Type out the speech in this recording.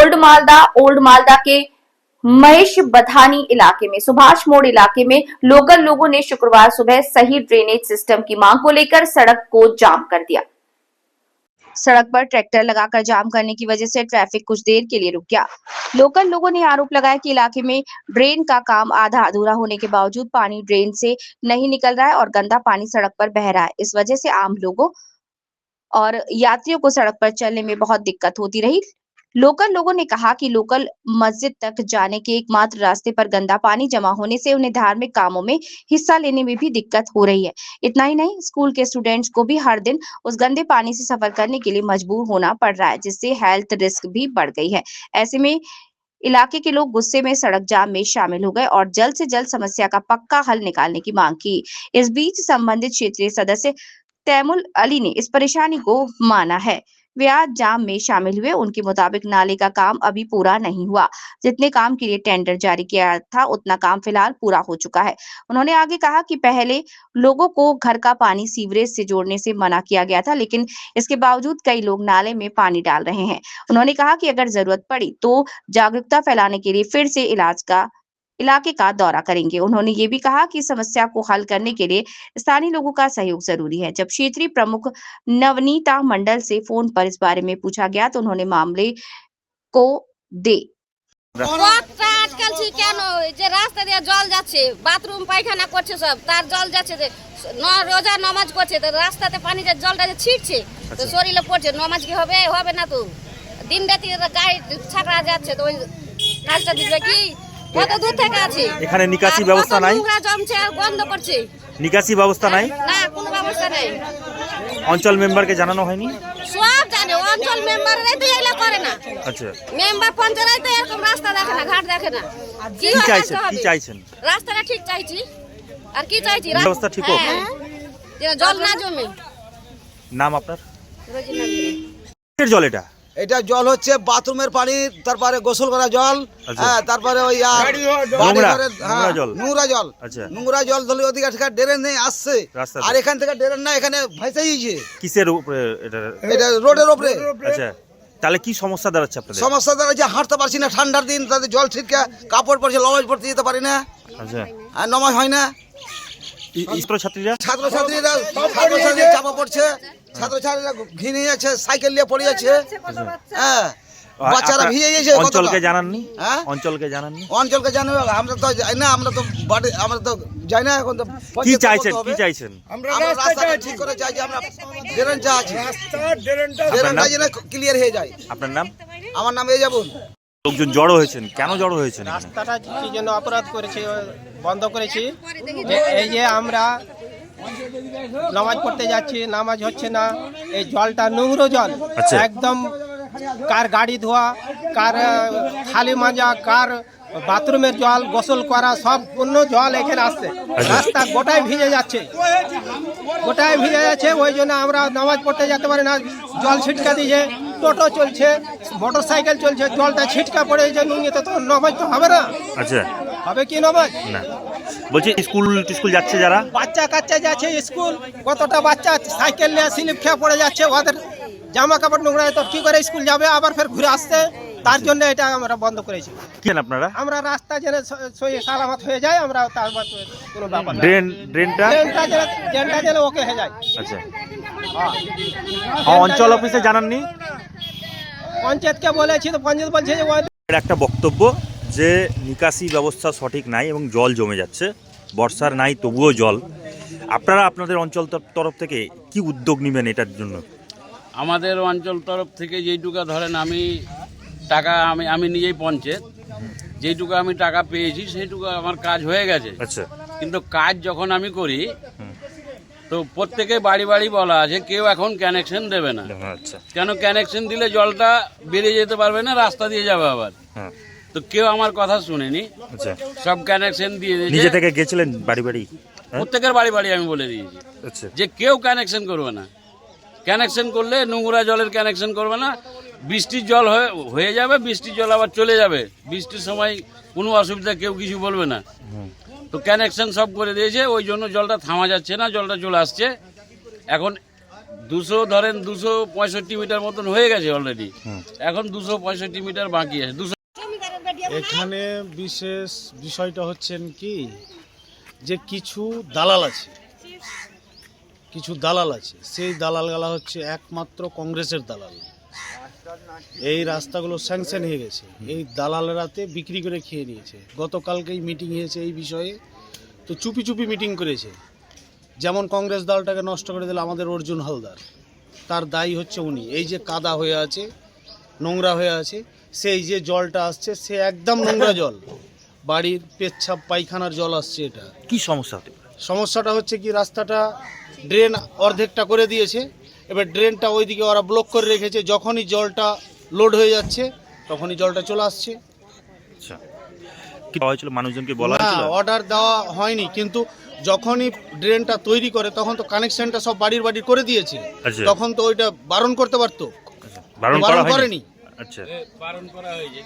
Old Malda के महेश बथानी इलाके में सुभाष मोड़ इलाके में लोकल लोगों ने शुक्रवार सुबह सही ड्रेनेज सिस्टम की मांग को लेकर सड़क को जाम कर दिया। सड़क पर ट्रैक्टर लगाकर जाम करने की वजह से ट्रैफिक कुछ देर के लिए रुक गया। लोकल लोगों ने आरोप लगाया कि इलाके में ड्रेन का काम आधा अधूरा होने के बावजूद पानी ड्रेन से नहीं निकल रहा है और गंदा पानी सड़क पर बह रहा है। इस वजह से आम लोगों और यात्रियों को सड़क पर चलने में बहुत दिक्कत होती रही। लोकल लोगों ने कहा कि लोकल मस्जिद तक जाने के एकमात्र रास्ते पर गंदा पानी जमा होने से उन्हें धार्मिक कामों में हिस्सा लेने में भी दिक्कत हो रही है। इतना ही नहीं, स्कूल के स्टूडेंट्स को भी हर दिन उस गंदे पानी से सफर करने के लिए मजबूर होना पड़ रहा है, जिससे हेल्थ रिस्क भी बढ़ गई है। ऐसे में इलाके के लोग गुस्से में सड़क जाम में शामिल हो गए और जल्द से जल्द समस्या का पक्का हल निकालने की मांग की। इस बीच संबंधित क्षेत्रीय सदस्य तैमुल अली ने इस परेशानी को माना है। वे आज जाम में शामिल हुए। उनके मुताबिक नाले का काम अभी पूरा नहीं हुआ। जितने काम के लिए टेंडर जारी किया था उतना काम फिलहाल पूरा हो चुका है। उन्होंने आगे कहा कि पहले लोगों को घर का पानी सीवरेज से जोड़ने से मना किया गया था, लेकिन इसके बावजूद कई लोग नाले में पानी डाल रहे हैं। उन्होंने कहा कि अगर जरूरत पड़ी तो जागरूकता फैलाने के लिए फिर से इलाके का दौरा करेंगे। उन्होंने ये भी कहा कि समस्या को हल करने के लिए स्थानीय लोगों का सहयोग जरूरी है। जब क्षेत्रीय प्रमुख नवनीता मंडल से फोन पर इस बारे में पूछा गया तो उन्होंने मामले को दे আজকাল কেন যে রাস্তা দিয়ে জল যাচ্ছে, বাথরুম পায়খানা করছে, সব তার জল যাচ্ছে যে রোজা নামাজ করছে, তো রাস্তাতে পানি যে জলটা যে ছিটছে তো শরীরে পড়ছে, নামাজ কি হবে? হবে না। তো দিন রাতে গাড়ি ছাকড়া যাচ্ছে, তো ওই কাজটা দিবে কি? কত দূর থেকে আছে, এখানে নিকাশি ব্যবস্থা নাই, নোংরা জমছে আর বন্ধ করছে। নিকাশি ব্যবস্থা নাই, না কোনো ব্যবস্থা নেই। অঞ্চল মেম্বারকে জানানো হয়নি? সব জানে, অঞ্চল মেম্বাররাই তো এগুলো করে না। আচ্ছা, মেম্বার পঞ্চায়েত তো এরকম রাস্তা দেখে না, ঘাট দেখে না। কি চাইছেন? কি চাইছেন? রাস্তাটা ঠিক চাইছি। আর কি চাইছি? ব্যবস্থা ঠিক হোক, যেন জল না জমে। নাম আপনার? এর জল এটা জল হচ্ছে বাথরুমের পানি, তারপরে গোসল করা জল, হ্যাঁ, তারপরে ওই নোংরা জল। নোংরা জল ধরে ওদিকে ড্রেন নেই আসছে, আর এখান থেকে ড্রেন না, এখানে ভেসে গিয়েছে। কিসের উপরে? এটা রোডের উপরে। আচ্ছা, তাহলে কি সমস্যা দাঁড়াচ্ছে আপনাদের? সমস্যা দাঁড়াচ্ছে হাঁটতে পারছি না, ঠান্ডার দিন তাদের জল ছিটকে কাপড় পরছে, নমাজ পড়তে যেতে পারি না। আচ্ছা, আর নমাজ হয় না। ছাত্রছাত্রীরা চাপা পড়ছে, ছাত্রছাত্রীরা ঘিরে যাচ্ছে, সাইকেল নিয়ে পড়ে যাচ্ছে, হ্যাঁ, বাচ্চারা ভিজে গেছে। অঞ্চলকে জানাননি? হ্যাঁ, অঞ্চলকে জানাননি? অঞ্চলকে জানাবো, আমরা তো যাই না, আমরা তো যাই না। এখন তো কি চাইছেন? কি চাইছেন? আমরা রাস্তাটা ঠিক করে চাইছি, আমরা ড্রেন চাইছি, ড্রেনটা যেন ক্লিয়ার হয়ে যায়। আপনার নাম? আমার নাম এজাবুল। লোকজন জড়ো হয়েছেন, কেন জড়ো হয়েছেন? রাস্তাটা কি জন্য অপরাধ করেছে, বন্ধ করেছি। এই যে আমরা নামাজ পড়তে যাচ্ছি, নামাজ হচ্ছে না, এই জলটা নোংরা জল, একদম কার গাড়ি ধোয়া, কার থালি মাজা, কার বাথরুমের জল, গোসল করা, সব পূর্ণ জল এখানে আসছে। রাস্তা গোটায় ভিজে যাচ্ছে, গোটায় ভিজে যাচ্ছে। ওই জন্য আমরা নামাজ পড়তে যেতে পারি না, জল ছিটকা দিয়েছে। টোটো চলছে, মোটর সাইকেল চলছে, জলটা ছিটকা পড়ে যে নুঙ্গিতে তো নামাজ তো হবে না। আচ্ছা, হবে কি নামাজ? না, বলছি স্কুল যাচ্ছে যারা, বাচ্চা কাচ্চা যাচ্ছে স্কুল, কতটা বাচ্চা সাইকেল নিয়ে স্লিপ খেয়ে পড়ে যাচ্ছে, ওদের জামা কাপড় নোংরা, তো কি করে স্কুল যাবে, আবার ফের ঘুরে আসছে। তার জন্য এটা আমরা বন্ধ করেছি। কেন আপনারা? আমরা রাস্তা যেন সালামত হয়ে যায়, আমরা তার কোনো ব্যাপার না। ড্রেনটা যেন ওকে হয়ে যায়। আচ্ছা, অঞ্চল অফিসে জানাননি? পঞ্চায়েতকে বলেছি, তো পঞ্চায়েত বলছে যে একটা বক্তব্য যে নিকাশি ব্যবস্থা সঠিক নাই এবং জল জমে যাচ্ছে, বর্ষার নাই তবুও জল। আপনারা আপনাদের অঞ্চল তরফ থেকে কি উদ্যোগ নেবেন এটার জন্য? আমাদের অঞ্চল তরফ থেকে যেইটুকু ধরেন আমি নিজেই পঞ্চায়েত, যেইটুকু আমি টাকা পেয়েছি সেইটুকু আমার কাজ হয়ে গেছে। আচ্ছা, কিন্তু কাজ যখন আমি করি তো প্রত্যেকে বাড়ি বাড়ি বলা আছে, কেউ এখন কানেকশন দেবে না। আচ্ছা, কেন? কানেকশন দিলে জলটা বেরিয়ে যেতে পারবে না, রাস্তা দিয়ে যাবে আবার। তো কেউ আমার কথা শুনেনি, সব কানেকশন দিয়ে দিয়েছে। নিজে থেকে গেছিলেন বাড়ি বাড়ি? প্রত্যেকের বাড়ি বাড়ি আমি বলে দিয়েছি যে কেউ কানেকশন করবে না। কানেকশন করলে নোংরা জলের কানেকশন করবে না। বৃষ্টির জল হয়ে যাবে, বৃষ্টির জল আবার চলে যাবে, বৃষ্টির সময় কোনো অসুবিধা কেউ কিছু বলবে না। তো কানেকশন সব করে দিয়েছে, ওই জন্য জলটা থামা যাচ্ছে না, জলটা চলে আসছে। এখন ধরেন 265 মিটার মতন হয়ে গেছে অলরেডি, এখন 265 মিটার বাকি আছে। এখানে বিশেষ বিষয়টা হচ্ছেন কি যে কিছু দালাল আছে, সেই দালালগুলা হচ্ছে একমাত্র কংগ্রেসের দালাল। এই রাস্তাগুলো স্যাংশন হয়ে গেছে, এই দালালেরাতে বিক্রি করে খেয়ে নিয়েছে। গতকালকেই মিটিং হয়েছে এই বিষয়ে, তো চুপি চুপি মিটিং করেছে। যেমন কংগ্রেস দলটাকে নষ্ট করে দিল আমাদের অর্জুন হালদার, তার দায়ী হচ্ছে উনি। এই যে কাদা হয়ে আছে, নোংরা হয়ে আছে, সেই যে জলটা আসছে সে একদম নোংরা জল, বাড়ির পেচ্ছাপ পায়খানার জল আসছে। এটা কি সমস্যা হতে পারে? সমস্যাটা হচ্ছে কি রাস্তাটা ড্রেন অর্ধেকটা করে দিয়েছে, এবার ড্রেনটা ওইদিকে ওরা ব্লক করে রেখেছে। যখনই জলটা লোড হয়ে যাচ্ছে তখনই জলটা চলে আসছে। আচ্ছা, কি বলা হয়েছিল? মানুষজনকে বলা না, হয়েছিল? অর্ডার দেওয়া হয়নি, কিন্তু যখনই ড্রেনটা তৈরি করে তখন তো কানেকশনটা সব বাড়ির করে দিয়েছে। আচ্ছা। তখন তো ওইটা বারণ করতে পারতো, বারণ করা বারণ হয়নি? করেনি। আচ্ছা, বারণ করা হয়েছে।